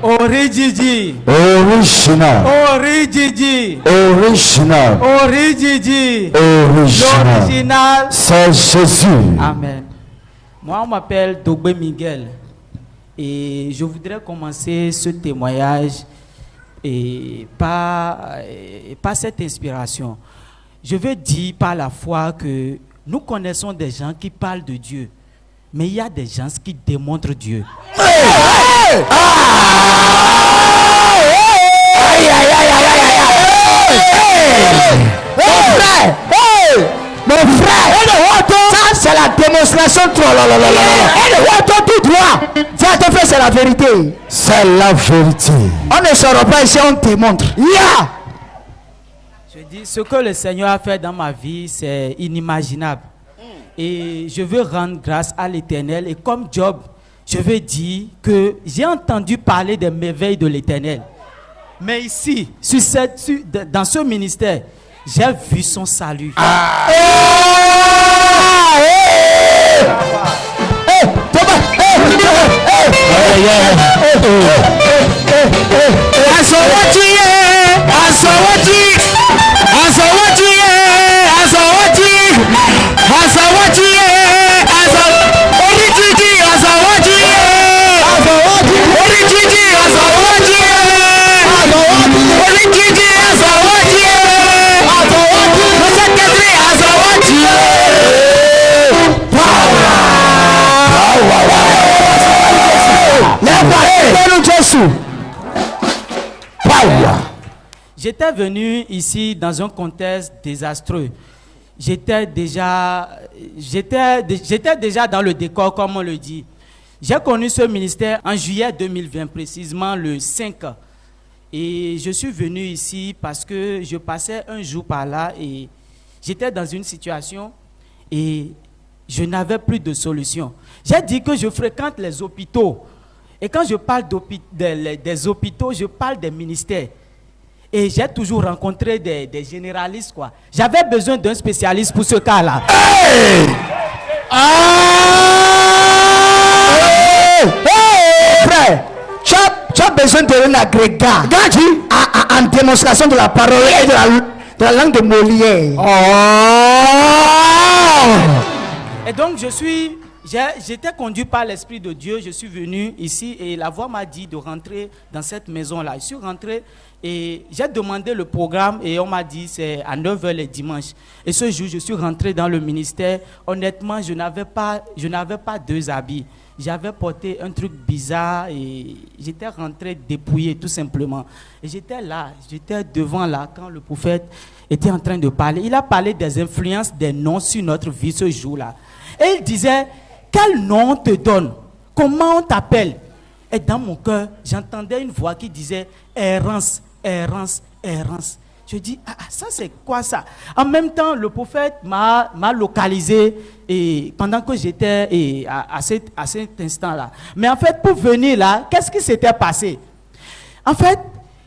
Original. Original. Original. Original. Original. Original. L'original. C'est Jésus. Amen. Moi, on m'appelle Dogbe Miguel. Et je voudrais commencer ce témoignage par cette inspiration. Je veux dire par la foi que nous connaissons des gens qui parlent de Dieu, mais il y a des gens qui démontrent Dieu. Mon frère, ça c'est la démonstration. Tout droit. Tiens, ton frère, c'est la vérité. C'est la vérité. On ne sort pas ici, on te montre. Yeah. Je dis, ce que le Seigneur a fait dans ma vie, c'est inimaginable. Et je veux rendre grâce à l'Éternel. Et comme Job, je veux dire que j'ai entendu parler des merveilles de l'Éternel. Mais ici, dans ce ministère, j'ai vu son salut. J'étais venu ici dans un contexte désastreux. J'étais déjà dans le décor, comme on le dit. J'ai connu ce ministère en juillet 2020, précisément le 5. Et je suis venu ici parce que je passais un jour par là et j'étais dans une situation et je n'avais plus de solution. J'ai dit que je fréquente les hôpitaux. Et quand je parle des hôpitaux, je parle des ministères. Et j'ai toujours rencontré des généralistes, quoi. J'avais besoin d'un spécialiste pour ce cas-là. Hey! Frère, tu as besoin d'un agrégat en démonstration de la parole et de la langue de Molière. Et donc, j'étais conduit par l'Esprit de Dieu. Je suis venu ici et la voix m'a dit de rentrer dans cette maison-là. Je suis rentré et j'ai demandé le programme et on m'a dit c'est à 9h les dimanches. Et ce jour, je suis rentré dans le ministère. Honnêtement, je n'avais pas 2 habits. J'avais porté un truc bizarre et j'étais rentré dépouillé tout simplement. Et j'étais devant là quand le prophète était en train de parler. Il a parlé des influences des noms sur notre vie ce jour-là. Et il disait, quel nom on te donne? Comment on t'appelle? Et dans mon cœur, j'entendais une voix qui disait, errance, errance, errance. Je dis, ça c'est quoi ça? En même temps, le prophète m'a localisé et pendant que j'étais à cet instant-là. Mais en fait, pour venir là, qu'est-ce qui s'était passé? En fait,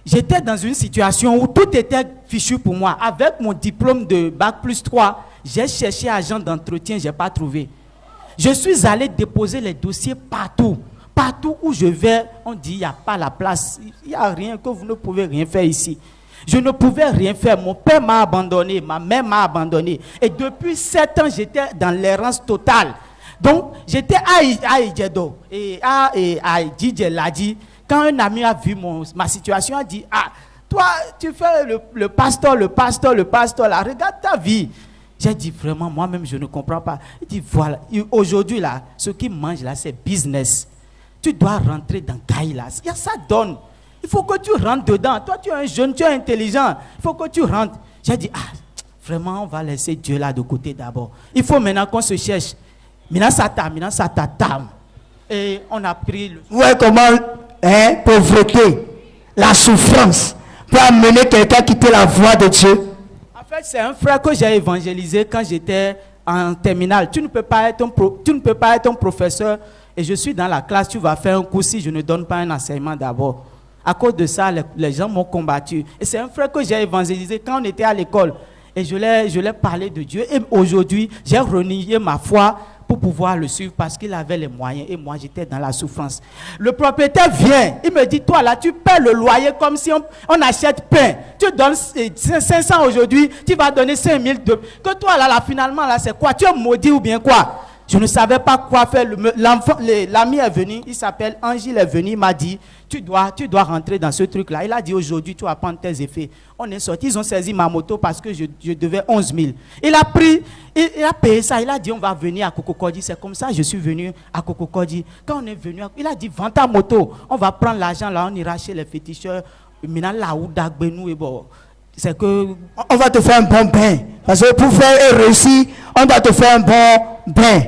j'étais dans une situation où tout était fichu pour moi. Avec mon diplôme de Bac+3, j'ai cherché agent d'entretien, je n'ai pas trouvé. Je suis allé déposer les dossiers partout. Partout où je vais, on dit, il n'y a pas la place. Il n'y a rien, que vous ne pouvez rien faire ici. Je ne pouvais rien faire. Mon père m'a abandonné, ma mère m'a abandonné. Et depuis 7 ans, j'étais dans l'errance totale. Donc, j'étais à Idjedo et à Djidje Ladi. Quand un ami a vu ma situation, il a dit, toi, tu fais le pasteur, là, regarde ta vie. J'ai dit, vraiment, moi-même, je ne comprends pas. Il dit, voilà, aujourd'hui, là, ce qui mange, là, c'est business. Tu dois rentrer dans Gaïla. Ça donne. Il faut que tu rentres dedans. Toi, tu es un jeune, tu es intelligent. Il faut que tu rentres. J'ai dit, vraiment, on va laisser Dieu là de côté d'abord. Il faut maintenant qu'on se cherche. Minasata tam. Et on a pris le... Ouais, comment, pauvreté, la souffrance peut amener quelqu'un à quitter la voie de Dieu. En fait, c'est un frère que j'ai évangélisé quand j'étais en terminale. Tu ne peux pas être un professeur et je suis dans la classe, tu vas faire un cours si je ne donne pas un enseignement d'abord. À cause de ça, les gens m'ont combattu. Et c'est un frère que j'ai évangélisé quand on était à l'école. Et je l'ai parlé de Dieu. Et aujourd'hui, j'ai renié ma foi pour pouvoir le suivre parce qu'il avait les moyens et moi j'étais dans la souffrance. Le propriétaire vient, il me dit, toi là tu paies le loyer comme si on achète pain. Tu donnes 500 aujourd'hui, tu vas donner 5000. Que toi là finalement là c'est quoi? Tu es maudit ou bien quoi? Je ne savais pas quoi faire. L'ami est venu, il s'appelle Angile, est venu, il m'a dit, tu dois rentrer dans ce truc-là. Il a dit, aujourd'hui, tu vas prendre tes effets. On est sorti, ils ont saisi ma moto parce que je devais 11 000. Il a payé ça, il a dit, on va venir à Kokokodi. C'est comme ça, je suis venu à Kokokodi. Quand on est venu, il a dit, vends ta moto. On va prendre l'argent là, on ira chez les féticheurs. Maintenant, là où Dagbenou et bon. C'est que on va te faire un bon bain. Parce que pour faire réussir, on va te faire un bon bain.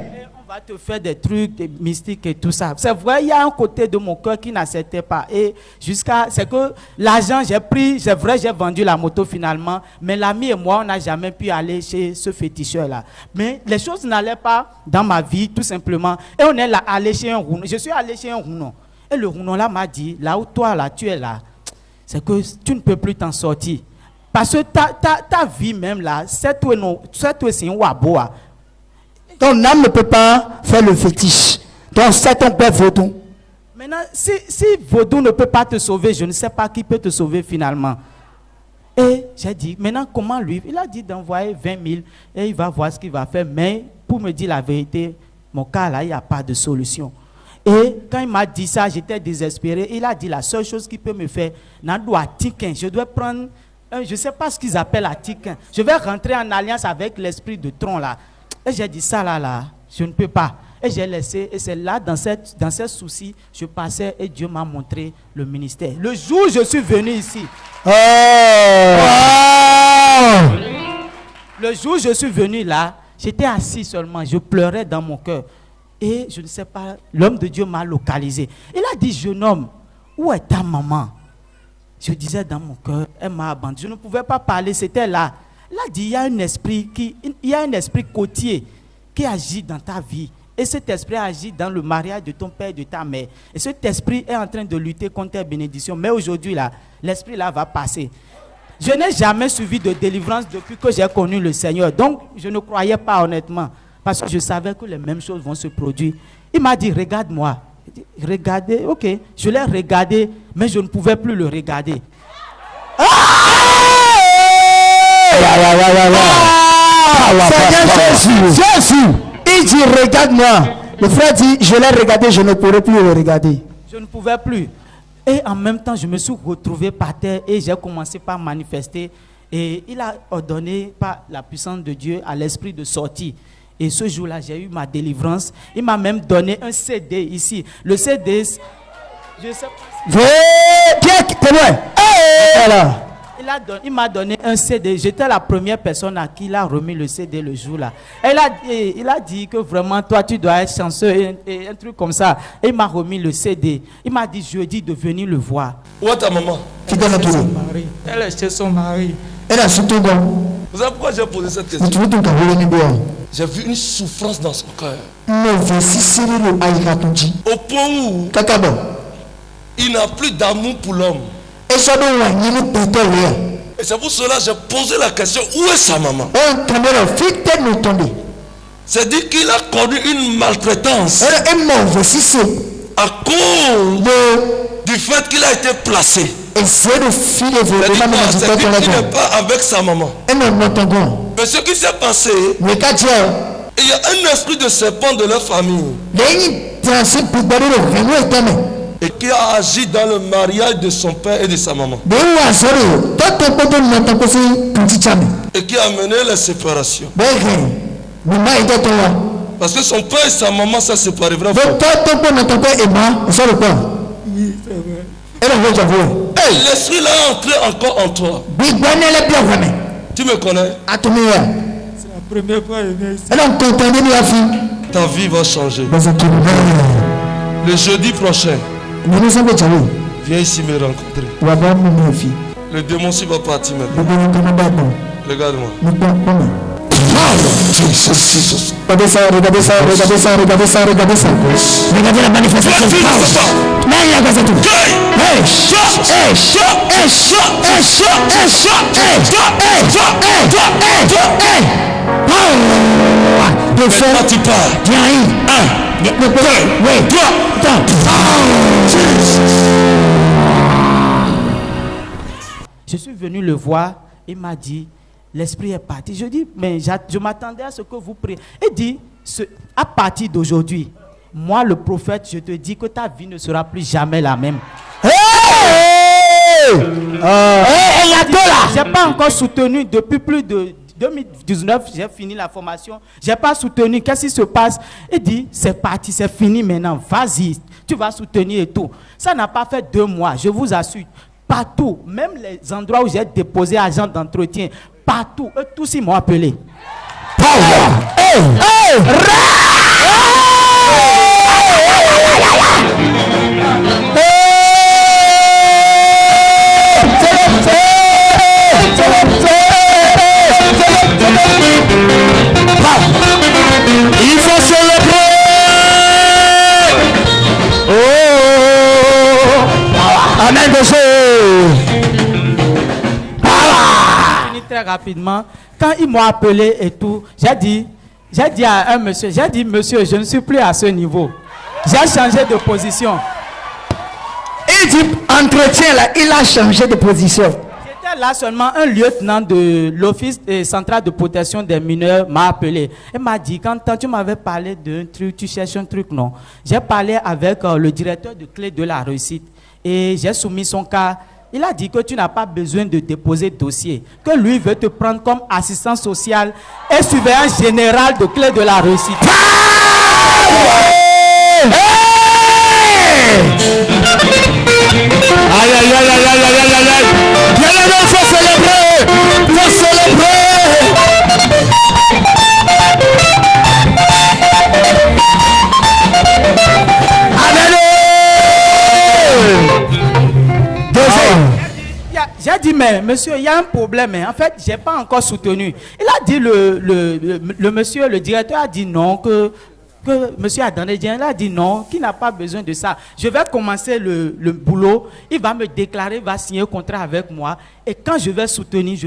On va te faire des trucs, des mystiques et tout ça. C'est vrai, il y a un côté de mon cœur qui n'acceptait pas. Et c'est que l'argent, j'ai vendu la moto finalement. Mais l'ami et moi, on n'a jamais pu aller chez ce féticheur-là. Mais les choses n'allaient pas dans ma vie, tout simplement. Et on est là, allé chez un Rounon. Je suis allé chez un Rounon. Et le Rounon là m'a dit, là où toi, là, tu es là, c'est que tu ne peux plus t'en sortir. Parce que ta vie même là, c'est un waboa. Ton âme ne peut pas faire le fétiche. Donc c'est ton père vaudou. Maintenant, si vaudou ne peut pas te sauver, je ne sais pas qui peut te sauver finalement. Et j'ai dit, maintenant comment lui? Il a dit d'envoyer 20 000 et il va voir ce qu'il va faire. Mais pour me dire la vérité, mon cas là, il n'y a pas de solution. Et quand il m'a dit ça, j'étais désespéré. Il a dit la seule chose qu'il peut me faire, je dois prendre... Je ne sais pas ce qu'ils appellent Atiquin. Je vais rentrer en alliance avec l'esprit de tronc là. Et j'ai dit ça là, je ne peux pas. Et j'ai laissé, et c'est là, dans ces soucis, je passais et Dieu m'a montré le ministère. Le jour où je suis venu ici, le jour où je suis venu là, j'étais assis seulement, je pleurais dans mon cœur. Et je ne sais pas, l'homme de Dieu m'a localisé. Il a dit, jeune homme, où est ta maman? Je disais dans mon cœur, elle m'a abandonné. Je ne pouvais pas parler, c'était là. Il a dit, il y a un esprit côtier qui agit dans ta vie. Et cet esprit agit dans le mariage de ton père et de ta mère. Et cet esprit est en train de lutter contre tes bénédictions. Mais aujourd'hui, là, l'esprit là va passer. Je n'ai jamais suivi de délivrance depuis que j'ai connu le Seigneur. Donc, je ne croyais pas honnêtement. Parce que je savais que les mêmes choses vont se produire. Il m'a dit, regarde-moi. Regardez, ok, je l'ai regardé, mais je ne pouvais plus le regarder. Seigneur Jésus, il dit regarde-moi. Le frère dit je l'ai regardé, je ne pourrai plus le regarder. Je ne pouvais plus. Et en même temps, je me suis retrouvé par terre et j'ai commencé par manifester. Et il a ordonné par la puissance de Dieu à l'esprit de sortir. Et ce jour-là, j'ai eu ma délivrance. Il m'a même donné un CD ici. Le CD, je sais pas. Il m'a donné un CD. J'étais la première personne à qui il a remis le CD le jour-là. Il a dit que vraiment, toi, tu dois être chanceux et un truc comme ça. Et il m'a remis le CD. Il m'a dit jeudi de venir le voir. Où est ta maman? Elle est chez son mari. Elle a surtout bon. Vous savez pourquoi j'ai posé cette question? J'ai vu une souffrance dans son cœur. Au point où il n'a plus d'amour pour l'homme. Et c'est pour cela que j'ai posé la question, où est sa maman? C'est-à-dire qu'il a connu une maltraitance à cause du fait qu'il a été placé. C'est-à-dire qu'il n'est pas avec sa maman. Mais ce qui s'est passé, il y a un esprit de serpent de leur famille et qui a agi dans le mariage de son père et de sa maman et qui a amené la séparation. Parce que son père et sa maman s'est séparé vraiment. L'esprit là est entré encore en toi. Tu me connais? C'est la première fois que je viens ici. Ta vie va changer. Le jeudi prochain, viens ici me rencontrer. Le démon s'il va partir maintenant. Regarde-moi. Regardez ça. Regardez la manifestation. Hey! de faire. Maintenant tu pars. 1, 2, 3. Je suis venu le voir, il m'a dit, l'esprit est parti. Je dis, mais je m'attendais à ce que vous priez. Il dit, à partir d'aujourd'hui, moi le prophète, je te dis que ta vie ne sera plus jamais la même. Je n'ai pas encore soutenu depuis plus de 2019, j'ai fini la formation. Je n'ai pas soutenu. Qu'est-ce qui se passe? Il dit, c'est parti, c'est fini maintenant. Vas-y, tu vas soutenir et tout. Ça n'a pas fait 2 mois, je vous assure. Partout, même les endroits où j'ai déposé agent d'entretien, partout, eux tous ils m'ont appelé. Il faut célébrer. Amen. Très rapidement, quand ils m'ont appelé et tout, j'ai dit à un monsieur, monsieur, je ne suis plus à ce niveau. J'ai changé de position. Il dit entretien là, il a changé de position. J'étais là seulement, un lieutenant de l'office central de protection des mineurs m'a appelé. Il m'a dit, quand tu m'avais parlé d'un truc, tu cherches un truc, non? J'ai parlé avec le directeur de clé de la réussite et j'ai soumis son cas. Il a dit que tu n'as pas besoin de déposer dossier, que lui veut te prendre comme assistant social et surveillant général de clé de la réussite. Aïe, aïe, aïe, aïe, aïe, aïe, aïe, aïe. Bien aimé, il faut célébrer. Il faut célébrer. Amen. J'ai dit, mais monsieur, il y a un problème. En fait, je n'ai pas encore soutenu. Il a dit, le monsieur, le directeur a dit non, que monsieur Adanedien, il a dit non, qu'il n'a pas besoin de ça. Je vais commencer le boulot, il va me déclarer, il va signer un contrat avec moi. Et quand je vais soutenir,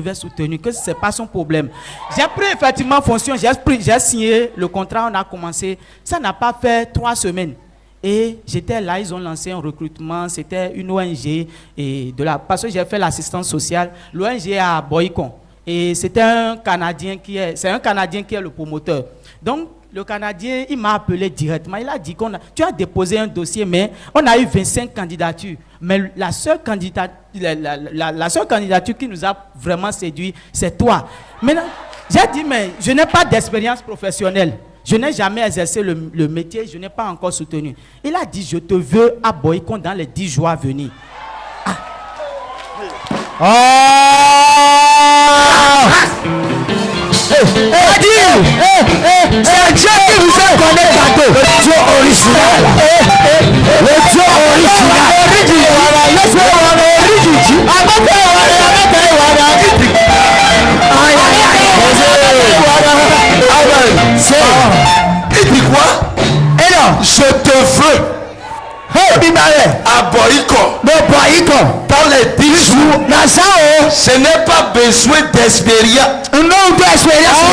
que ce n'est pas son problème. J'ai pris effectivement fonction, j'ai signé le contrat, on a commencé. Ça n'a pas fait 3 semaines. Et j'étais là, ils ont lancé un recrutement, c'était une ONG, parce que j'ai fait l'assistance sociale, l'ONG à Boycon. Et c'est un Canadien qui est le promoteur. Donc, le Canadien, il m'a appelé directement, il a dit tu as déposé un dossier, mais on a eu 25 candidatures. Mais la seule candidature qui nous a vraiment séduit, c'est toi. Maintenant, j'ai dit, mais je n'ai pas d'expérience professionnelle. Je n'ai jamais exercé le métier, je n'ai pas encore soutenu. Il a dit, je te veux à Boycon dans les 10 jours à venir. C'est Dieu qui vous a donné cadeau. Le Dieu original. Le Dieu Il dit quoi? Je te veux à Boycon dans les 10 jours. Ce n'est pas besoin d'expérience. Non, d'expérience.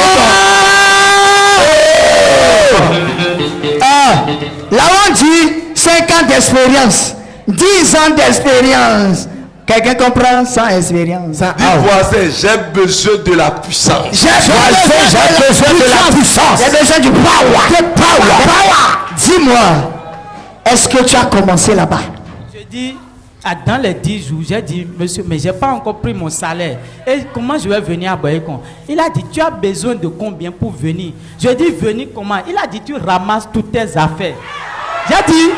Là on dit 5 ans d'expérience, 10 ans d'expérience. Quelqu'un comprend sans expérience? Dis voisin, j'ai besoin de la puissance. J'ai besoin de la puissance. J'ai besoin du power. Dis-moi, est-ce que tu as commencé là-bas? Je dis, dans les 10 jours, j'ai dit, monsieur, mais je n'ai pas encore pris mon salaire. Et comment je vais venir à Boycon? Il a dit, tu as besoin de combien pour venir? Je dis, venir comment? Il a dit, tu ramasses toutes tes affaires. J'ai dit,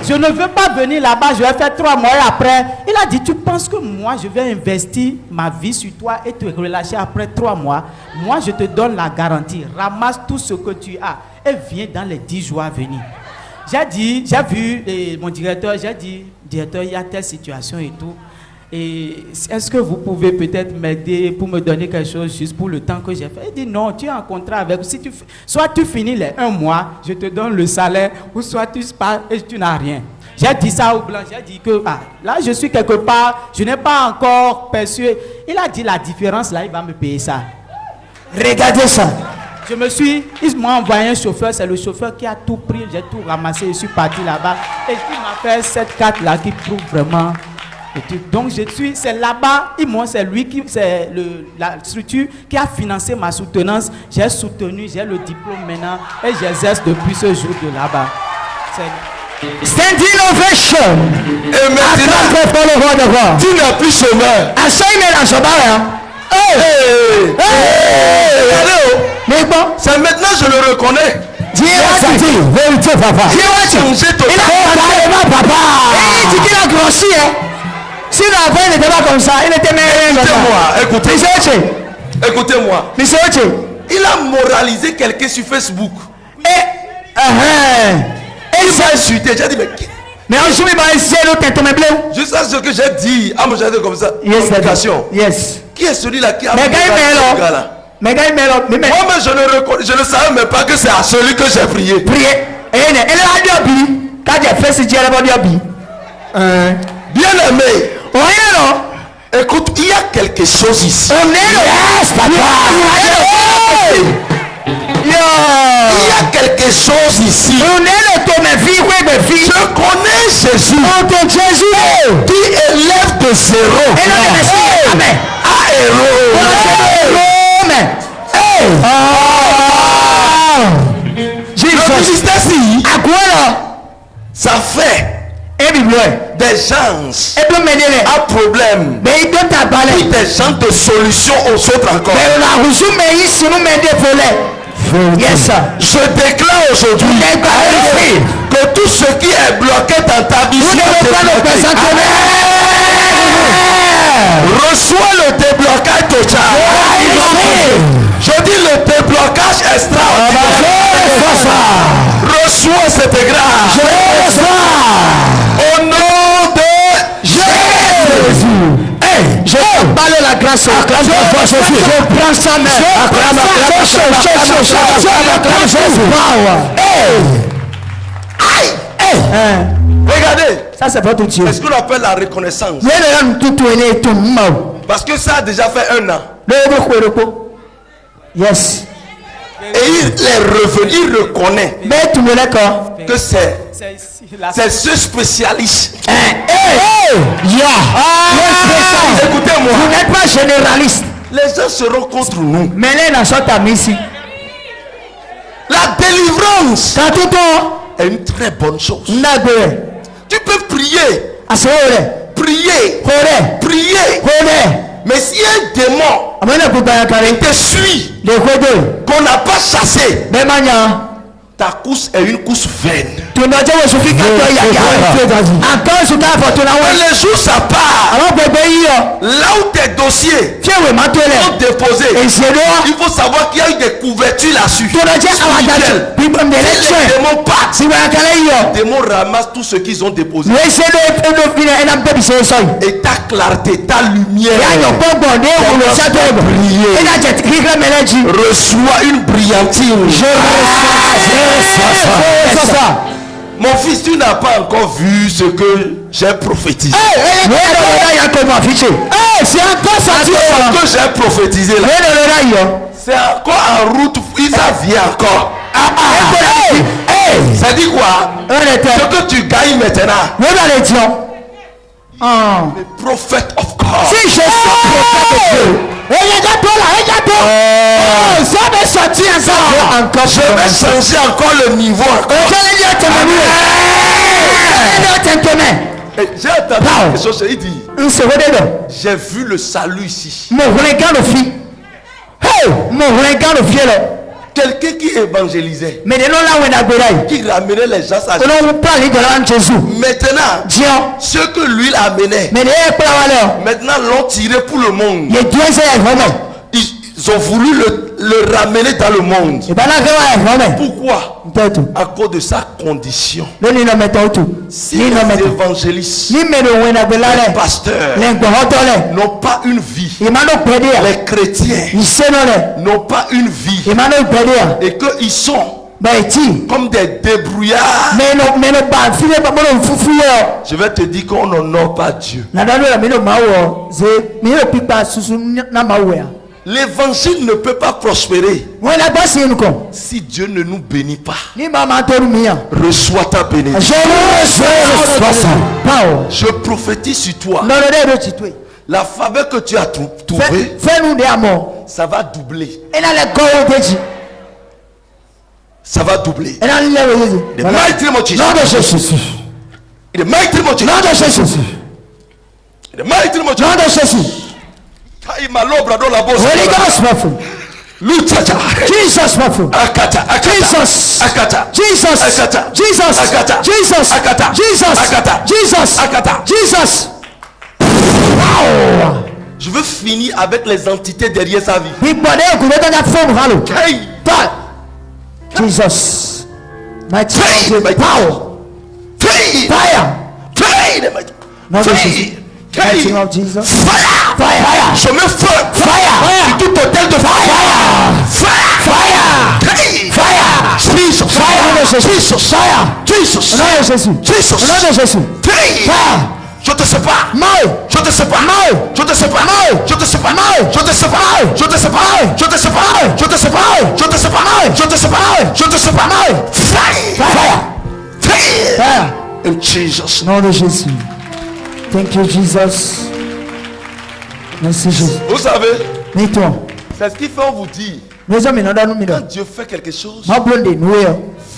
je ne veux pas venir là-bas, je vais faire 3 mois et après. Il a dit, tu penses que moi, je vais investir ma vie sur toi et te relâcher après 3 mois? Moi, je te donne la garantie. Ramasse tout ce que tu as et viens dans les 10 jours à venir. J'ai vu mon directeur, j'ai dit, directeur, il y a telle situation et tout. Et est-ce que vous pouvez peut-être m'aider pour me donner quelque chose juste pour le temps que j'ai fait? Il dit non, tu es en contrat avec. Soit tu finis les 1 mois, je te donne le salaire, ou soit tu pars et tu n'as rien. J'ai dit ça au blanc, j'ai dit que là je suis quelque part, je n'ai pas encore perçu. Il a dit la différence là, il va me payer ça. Regardez ça. Ils m'ont envoyé un chauffeur, c'est le chauffeur qui a tout pris, j'ai tout ramassé, je suis parti là-bas. Et il m'a fait cette carte-là qui prouve vraiment. Donc c'est là-bas, c'est lui qui, c'est la structure qui a financé ma soutenance. J'ai soutenu, j'ai le diplôme maintenant et j'exerce depuis ce jour de là-bas. Standing ovation. Et maintenant, tu n'as plus chômeur. C'est maintenant je le reconnais. Il a changé totalement, papa. Il dit qu'il a grossi, hein. Si l'enfant n'était pas comme ça, il était meilleur. Écoutez-moi. Il a moralisé quelqu'un sur Facebook. Et il s'est insulté. J'ai dit, mais juste ce que j'ai dit à mon jardin comme ça. Yes. Qui est celui-là qui a moralisé ce gars-là? Moi, je ne savais même pas que c'est à celui que j'ai prié. Bien aimé. Écoute, il y a quelque chose ici. Il y a quelque chose ici. Je connais Jésus qui élève de zéro à héros. Le ministère-ci, ça fait des gens à problème et des gens de solution aux autres encore. Yes, je déclare aujourd'hui que tout ce qui est bloqué dans ta vie reçoit le déblocage total. Je dis le déblocage extraordinaire. Reçois cette grâce au nom de Jésus. Je parle la grâce. Je prends sa main. Regardez. Ça c'est votre Dieu. C'est ce qu'on appelle la reconnaissance. Parce que ça a déjà fait 1 an. Yes. Et il est revenu, il reconnaît que c'est ce spécialiste. Écoutez-moi. Vous n'êtes pas généraliste. Les gens seront contre nous. Mais les nations ici. La délivrance est une très bonne chose. Tu peux prier. Prier. Mais si un démon te suit, qu'on n'a pas chassé, ta course est une course vaine. Et le jour ça part, là où tes dossiers sont déposés, il faut savoir qu'il y a eu des couvertures là-dessus. Les démons partent. Les démons ramassent tout ce qu'ils ont déposé. Et ta clarté, ta lumière reçoit une brillantine. Mon fils, tu n'as pas encore vu ce que j'ai prophétisé. C'est encore ça que j'ai prophétisé là. C'est encore en route. Ça vient encore. Ça dit quoi? Ce que tu gagnes maintenant. Le prophète of God. Si je suis prophète de Dieu. Je vais changer encore le niveau. J'ai entendu quelque chose, il dit. J'ai vu le salut ici. Quelqu'un qui évangélisait, qui ramenait les gens à Jésus. Maintenant, ce que lui l'amenait, maintenant l'ont tiré pour le monde. Ils ont voulu le ramener dans le monde. Pourquoi? À cause de sa condition. Si les évangélistes, les pasteurs n'ont pas une vie, les chrétiens n'ont pas une vie, et qu'ils sont comme des débrouillards, je vais te dire qu'on n'honore pas Dieu. l'évangile ne peut pas prospérer si Dieu ne nous bénit pas. Reçois ta bénédiction. Je prophétise sur toi. La faveur que tu as trouvée, ça va doubler. Ça va doubler. The mighty name of Jesus. The mighty name of Jesus. The mighty name of Jesus. Holy Ghost, Jesus, Akata, Jesus, Akata, Jesus, Akata, Jesus, Akata, Jesus, Akata, Jesus, Akata, Jesus, Akata, Jesus. Je veux finir avec les entités derrière sa vie. Jesus, mighty power, fire, mighty of Jesus, fire, je mets feu, fire, tout hôtel de fire, Jesus, je te sépare. Je te sépare. Je te sépare. Je te sépare. Je te sépare. Je te sépare. Je te sépare. Je te sépare. Je te sépare. Je te sépare. Je te sépare. Fire. In Jesus' nom de Jésus. Thank you, Jesus. Merci Jésus. Vous savez, c'est ce qu'il faut vous dire. Quand Dieu fait quelque chose,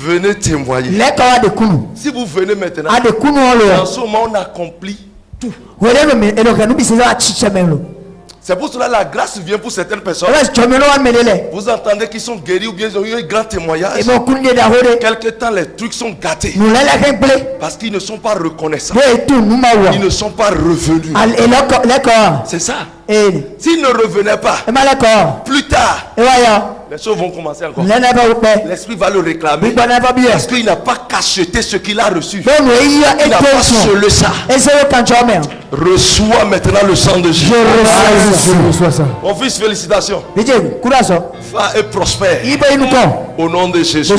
venez témoigner. Si vous venez maintenant, dans ce moment on accomplit tout. C'est pour cela que la grâce vient pour certaines personnes. Vous entendez qu'ils sont guéris ou bien ils ont eu un grand témoignage. Quelque temps les trucs sont gâtés. Parce qu'ils ne sont pas reconnaissants. Ils ne sont pas revenus. C'est ça. S'ils ne revenaient pas, plus tard, les choses vont commencer encore. L'esprit va le réclamer parce qu'il n'a pas cacheté ce qu'il a reçu. Il n'a pas scellé ça. Reçois maintenant le sang de Jésus. Mon fils, félicitations. Va et prospère. Au nom de Jésus.